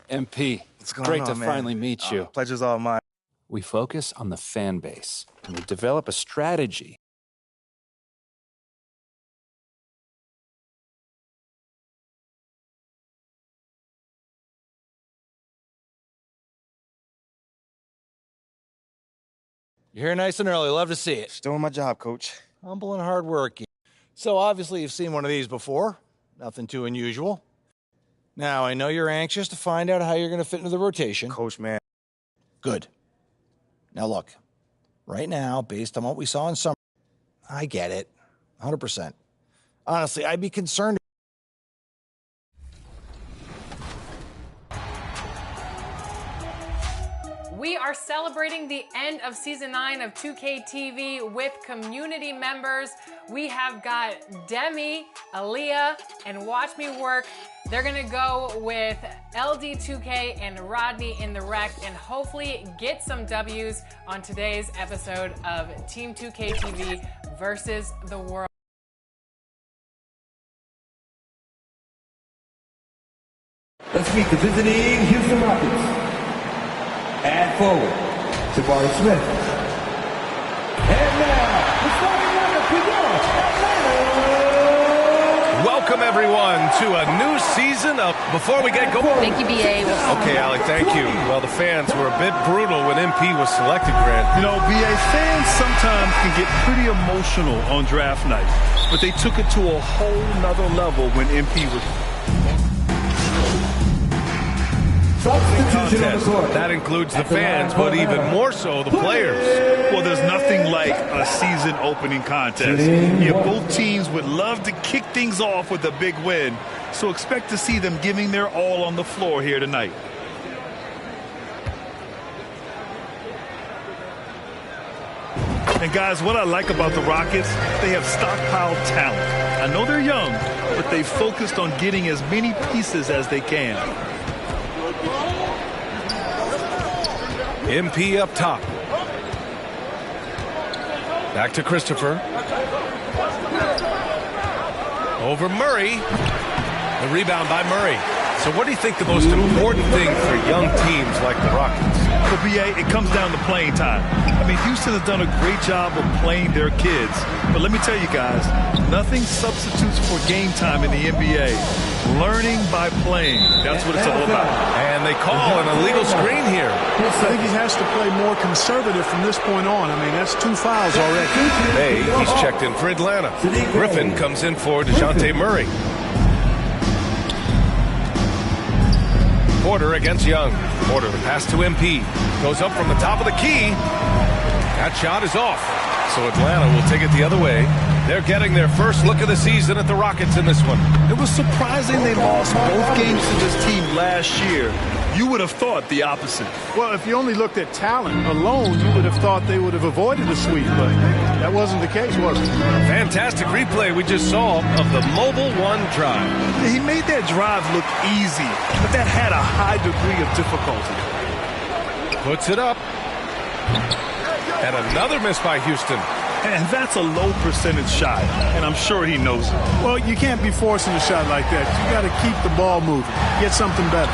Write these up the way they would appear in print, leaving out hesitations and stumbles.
MP, it's great to finally meet you. Pleasure's all mine. We focus on the fan base, and we develop a strategy. You're here nice and early. Love to see it. Just doing my job, Coach. Humble and hardworking. So obviously you've seen one of these before. Nothing too unusual. Now, I know you're anxious to find out how you're going to fit into the rotation. Coach, man. Good. Now, look. Right now, based on what we saw in summer, I get it. 100%. Honestly, I'd be concerned. We are celebrating the end of Season 9 of 2K TV with community members. We have got Demi, Aaliyah, and Watch Me Work. They're going to go with LD2K and Rodney in the Rec and hopefully get some W's on today's episode of Team 2K TV versus the world. Let's meet the visiting Houston Rockets. And forward, Jabari Smith. And now, the starting lineup for your Atlanta. Welcome, everyone, to a new season of... Before we get going... Thank you, B.A. Okay, Allie, thank you. Well, the fans were a bit brutal when MP was selected, Grant. You know, B.A., fans sometimes can get pretty emotional on draft night, but they took it to a whole nother level when MP was... Substitution on the court. That includes the fans, but even more so the players. Well, there's nothing like a season opening contest. Yeah, both teams would love to kick things off with a big win, so expect to see them giving their all on the floor here tonight. And guys, what I like about the Rockets, they have stockpiled talent. I know they're young, but they focused on getting as many pieces as they can. MP up top. Back to Christopher. Over Murray. The rebound by Murray. So what do you think the most important thing for young teams like the Rockets? For BA, it comes down to playing time. I mean, Houston has done a great job of playing their kids. But let me tell you guys, nothing substitutes for game time in the NBA. Learning by playing. That's what it's all about. And they call an illegal screen here. I think he has to play more conservative from this point on. I mean, that's 2 fouls already. Hey, he's checked in for Atlanta. Griffin comes in for DeJounte Murray. Porter against Young. Porter, the pass to MP. Goes up from the top of the key. That shot is off. So Atlanta will take it the other way. They're getting their first look of the season at the Rockets in this one. It was surprising they lost both games to this team last year. You would have thought the opposite. Well, if you only looked at talent alone, you would have thought they would have avoided the sweep, but that wasn't the case, was it? Fantastic replay we just saw of the Mobile One drive. He made that drive look easy, but that had a high degree of difficulty. Puts it up. And another miss by Houston. And that's a low percentage shot, and I'm sure he knows it. Well, you can't be forcing a shot like that. You got to keep the ball moving. Get something better.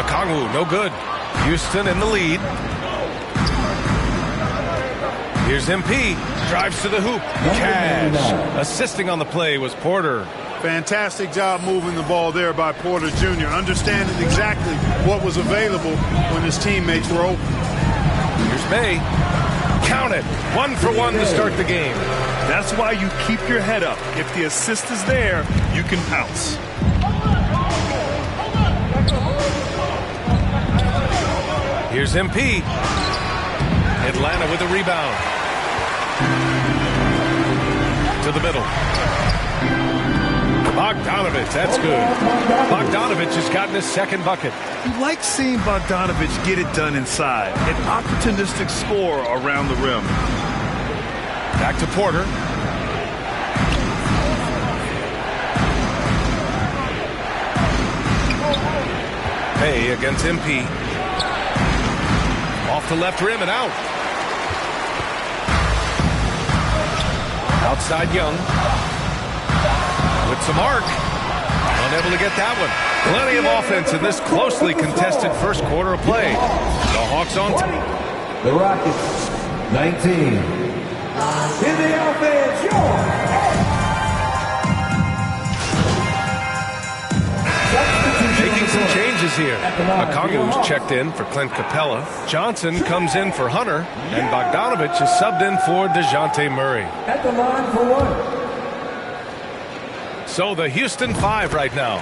Okongwu, no good. Houston in the lead. Here's MP. Drives to the hoop. Cash. Assisting on the play was Porter. Fantastic job moving the ball there by Porter Jr., understanding exactly what was available when his teammates were open. Here's May. Count it. 1 for 1 to start the game. That's why you keep your head up. If the assist is there, you can pounce. Here's MP. Atlanta with a rebound. To the middle. Bogdanovich, that's good. Bogdanovich has gotten his second bucket. You like seeing Bogdanovich get it done inside. An opportunistic score around the rim. Back to Porter. Hey against MP. Off the left rim and out. Outside Young. With some arc. Unable to get that one. Plenty of offense in this closely contested first quarter of play. The Hawks on top. The Rockets, 19. In the offense, Making some changes here. Okongwu's checked in for Clint Capella. Johnson comes in for Hunter. And Bogdanovich is subbed in for DeJounte Murray. At the line for one. So the Houston Five right now.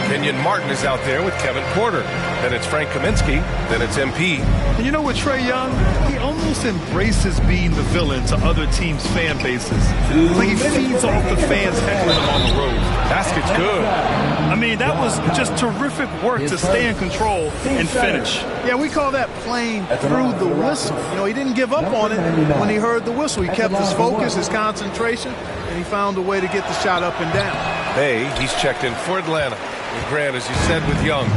Kenyon Martin is out there with Kevin Porter. Then it's Frank Kaminsky. Then it's MP. And you know what, Trae Young? He almost embraces being the villain to other teams' fan bases. Like he feeds off the fans heckling him on the road. Basket's good. I mean, that was just terrific work to stay in control and finish. Yeah, we call that playing through the whistle. You know, he didn't give up on it when he heard the whistle. He kept his focus, his concentration, and he found a way to get the shot up and down. Bay, he's checked in for Atlanta. And Grant, as you said with Young,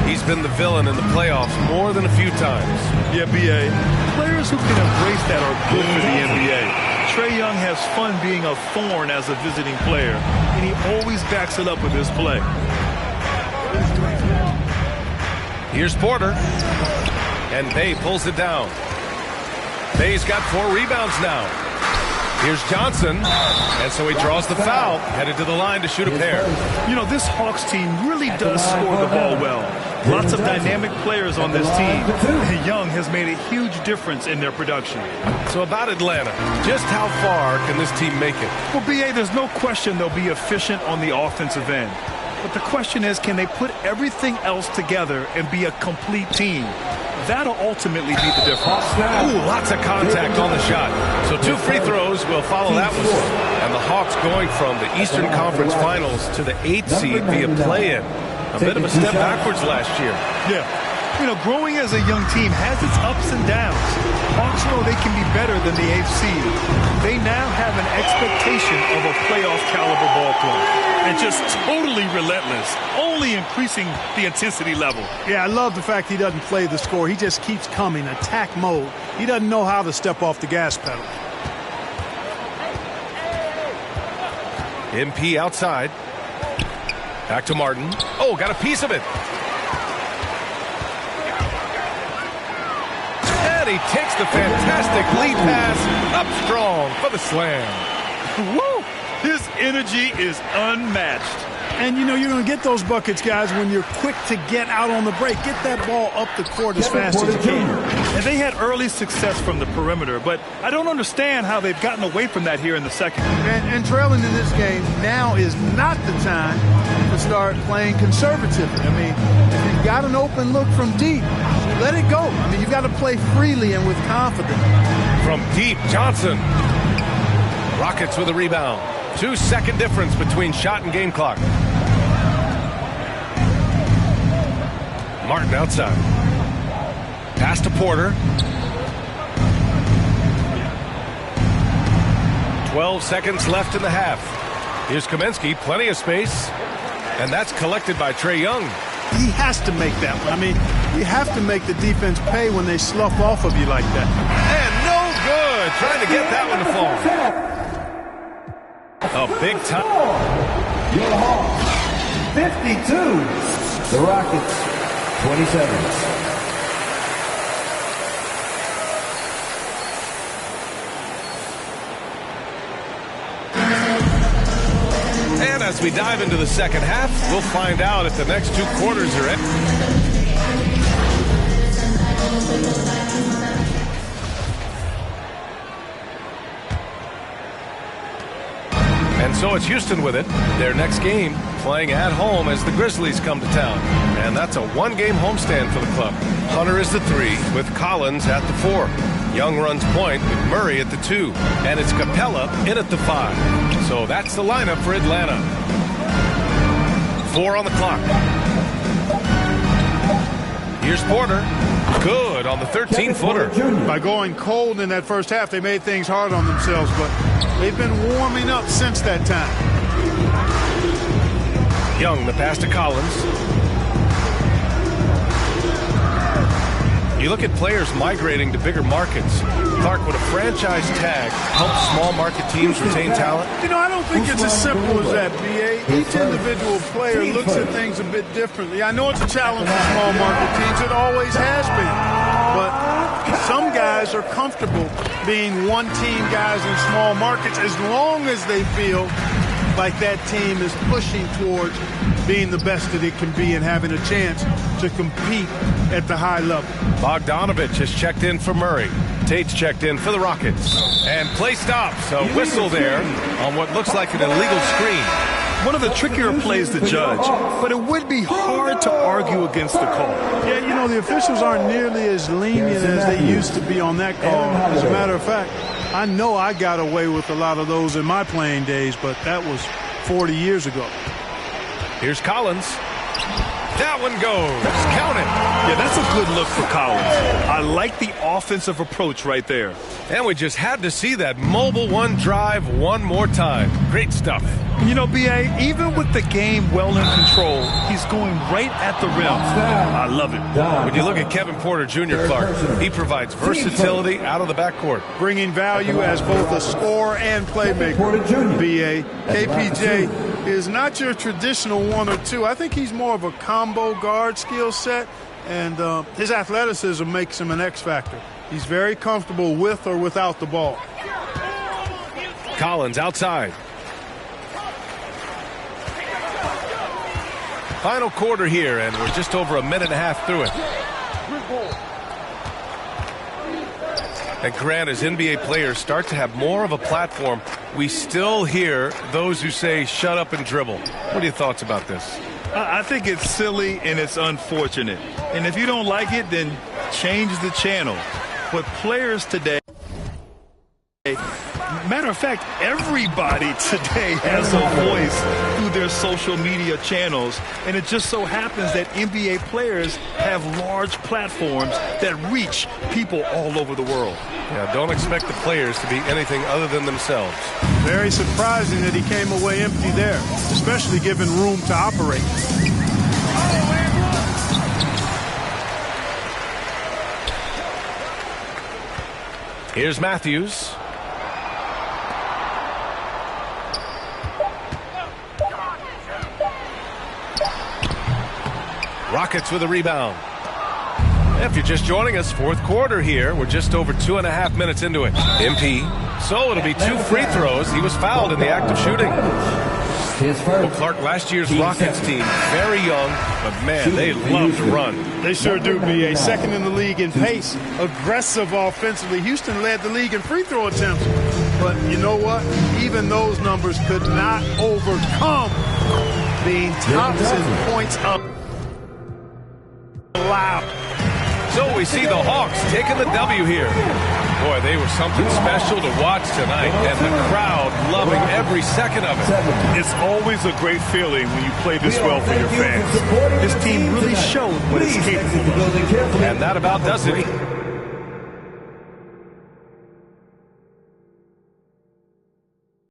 he's been the villain in the playoffs more than a few times. Yeah, B.A. Players who can embrace that are good for the NBA. Trae Young has fun being a thorn as a visiting player, and he always backs it up with his play. Here's Porter. And Bay pulls it down. Bay's got 4 rebounds now. Here's Johnson, and so he draws the foul, headed to the line to shoot a pair. You know, this Hawks team really does score the ball well. Lots of dynamic players on this team, and Young has made a huge difference in their production. So about Atlanta, just how far can this team make it? Well, B.A., there's no question they'll be efficient on the offensive end. But the question is, can they put everything else together and be a complete team? That'll ultimately be the difference. Ooh, lots of contact on the shot. So 2 free throws will follow that one. And the Hawks going from the Eastern Conference Finals to the 8th seed via play-in. A bit of a step backwards last year. Yeah. You know, growing as a young team has its ups and downs. Hawks know they can be better than the 8th seed. They now have an expectation of a playoff caliber ball club. And just totally relentless, only increasing the intensity level. Yeah, I love the fact he doesn't play the score. He just keeps coming, attack mode. He doesn't know how to step off the gas pedal. MP outside. Back to Martin. Oh, got a piece of it. And he takes the fantastic lead pass up strong for the slam. Woo! His energy is unmatched. And, you know, you're going to get those buckets, guys, when you're quick to get out on the break. Get that ball up the court as fast as you can. And they had early success from the perimeter, but I don't understand how they've gotten away from that here in the second. And trailing in this game, now is not the time to start playing conservatively. I mean, if you've got an open look from deep, let it go. I mean, you've got to play freely and with confidence. From deep, Johnson. Rockets with a rebound. 2-second difference between shot and game clock. Martin outside. Pass to Porter. 12 seconds left in the half. Here's Kaminsky, plenty of space. And that's collected by Trae Young. He has to make that one. I mean, you have to make the defense pay when they slough off of you like that. And no good. Trying to get that one to fall. A big time. Your Hawks, 52. The Rockets, 27. And as we dive into the second half, we'll find out if the next 2 quarters are in. And so it's Houston with it. Their next game playing at home as the Grizzlies come to town. And that's a 1-game homestand for the club. Hunter is the 3 with Collins at the 4. Young runs point with Murray at the 2. And it's Capella in at the 5. So that's the lineup for Atlanta. 4 on the clock. Here's Porter. Good on the 13-footer. By going cold in that first half, they made things hard on themselves, but they've been warming up since that time. Young, the pass to Collins. You look at players migrating to bigger markets. Clark, would a franchise tag help small market teams retain talent? You know, I don't think it's as simple as that, B.A. Each individual player looks at things a bit differently. I know it's a challenge for small market teams. It always has been. But some guys are comfortable being one-team guys in small markets as long as they feel like that team is pushing towards being the best that it can be and having a chance to compete at the high level. Bogdanovich has checked in for Murray. Tate's checked in for the Rockets. And play stops. A whistle there on what looks like an illegal screen. One of the trickier plays to judge, but it would be hard to argue against the call. Yeah, you know, the officials aren't nearly as lenient as they used to be on that call. As a matter of fact, I know I got away with a lot of those in my playing days, but that was 40 years ago. Here's Collins. That one goes. Count it. Yeah, that's a good look for Collins. I like the offensive approach right there. And we just had to see that mobile one drive one more time. Great stuff. You know, B.A., even with the game well in control, he's going right at the rim. I love it. When you look at Kevin Porter Jr., Clark, he provides versatility out of the backcourt. Bringing value as both a scorer and playmaker. B.A., KPJ is not your traditional 1 or 2. I think he's more of a combo guard skill set, and his athleticism makes him an X factor. He's very comfortable with or without the ball. Collins outside. Final quarter here, and we're just over a minute and a half through it. And Grant, as NBA players start to have more of a platform, we still hear those who say, shut up and dribble. What are your thoughts about this? I think it's silly and it's unfortunate. And if you don't like it, then change the channel. But players today, matter of fact, everybody today has a voice through their social media channels, and it just so happens that NBA players have large platforms that reach people all over the world. Yeah, don't expect the players to be anything other than themselves. Very surprising that he came away empty there, especially given room to operate. Here's Matthews. Rockets with a rebound. If you're just joining us, fourth quarter here. We're just over 2.5 minutes into it. MP. So it'll be 2 free throws. He was fouled in the act of shooting. Well, Clark, last year's Rockets team, very young, but man, they love to run. They sure do, B.A. Second in the league in pace, aggressive offensively. Houston led the league in free throw attempts. But you know what? Even those numbers could not overcome being tops in points up. Wow. So we see the Hawks taking the W here. Boy, they were something special to watch tonight, and the crowd loving every second of it. It's always a great feeling when you play this well for your fans. This team really showed what it's capable of. And that about does it.